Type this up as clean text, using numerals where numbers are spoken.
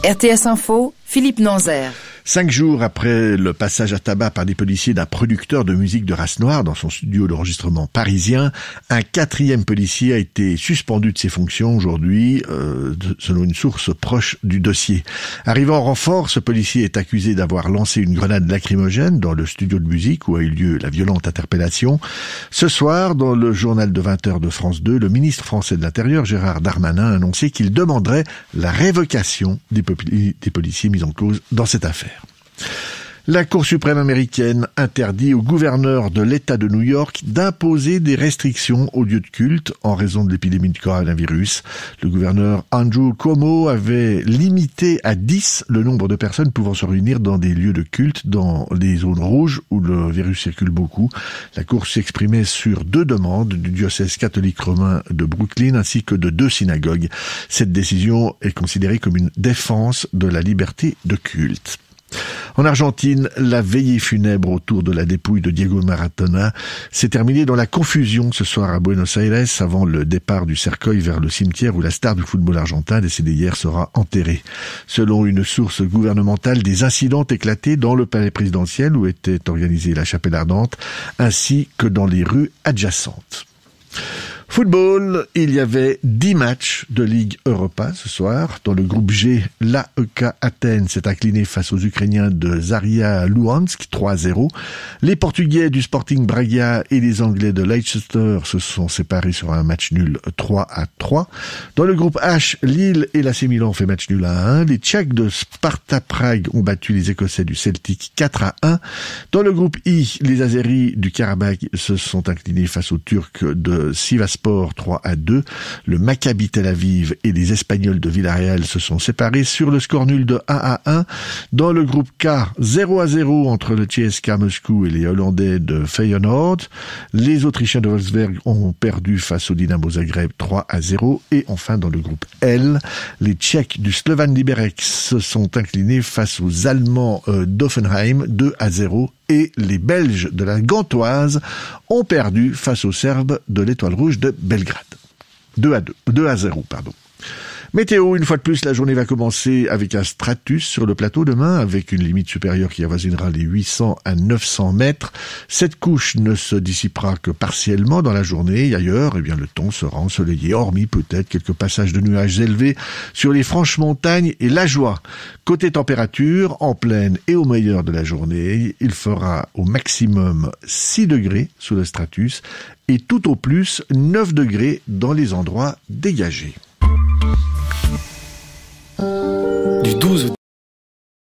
RTS Info, Philippe Nanzer. 5 jours après le passage à tabac par des policiers d'un producteur de musique de race noire dans son studio d'enregistrement parisien, un 4e policier a été suspendu de ses fonctions aujourd'hui, selon une source proche du dossier. Arrivant en renfort, ce policier est accusé d'avoir lancé une grenade lacrymogène dans le studio de musique où a eu lieu la violente interpellation. Ce soir, dans le journal de 20h de France 2, le ministre français de l'Intérieur, Gérald Darmanin, a annoncé qu'il demanderait la révocation des policiers mis en cause dans cette affaire. La Cour suprême américaine interdit au gouverneur de l'État de New York d'imposer des restrictions aux lieux de culte en raison de l'épidémie de coronavirus. Le gouverneur Andrew Cuomo avait limité à 10 le nombre de personnes pouvant se réunir dans des lieux de culte dans les zones rouges où le virus circule beaucoup. La Cour s'exprimait sur 2 demandes du diocèse catholique romain de Brooklyn ainsi que de 2 synagogues. Cette décision est considérée comme une défense de la liberté de culte. En Argentine, la veillée funèbre autour de la dépouille de Diego Maradona s'est terminée dans la confusion ce soir à Buenos Aires avant le départ du cercueil vers le cimetière où la star du football argentin décédée hier sera enterrée. Selon une source gouvernementale, des incidents ont éclaté dans le palais présidentiel où était organisée la chapelle ardente ainsi que dans les rues adjacentes. Football, il y avait 10 matchs de Ligue Europa ce soir. Dans le groupe G, l'AEK Athènes s'est incliné face aux Ukrainiens de Zaria Luhansk 3-0. Les Portugais du Sporting Braga et les Anglais de Leicester se sont séparés sur un match nul 3-3. Dans le groupe H, Lille et l'AC Milan ont fait match nul 1-1. Les Tchèques de Sparta Prague ont battu les Écossais du Celtic 4-1. Dans le groupe I, les Azéris du Karabakh se sont inclinés face aux Turcs de Sivasspor 3-2. Le Maccabi Tel Aviv et les Espagnols de Villarreal se sont séparés sur le score nul de 1-1. Dans le groupe K, 0-0 entre le CSKA Moscou et les Hollandais de Feyenoord. Les Autrichiens de Wolfsberg ont perdu face au Dynamo Zagreb 3-0. Et enfin, dans le groupe L, les Tchèques du Slovan Liberec se sont inclinés face aux Allemands d'Offenheim 2-0. Et les Belges de la Gantoise ont perdu face aux Serbes de l'Étoile Rouge de Belgrade. 2-0. Météo, une fois de plus, la journée va commencer avec un stratus sur le plateau demain, avec une limite supérieure qui avoisinera les 800 à 900 mètres. Cette couche ne se dissipera que partiellement dans la journée et ailleurs, eh bien, le temps sera ensoleillé, hormis peut-être quelques passages de nuages élevés sur les franches montagnes et la joie. Côté température, en pleine et au meilleur de la journée, il fera au maximum 6 degrés sous le stratus et tout au plus 9 degrés dans les endroits dégagés. Du 12 au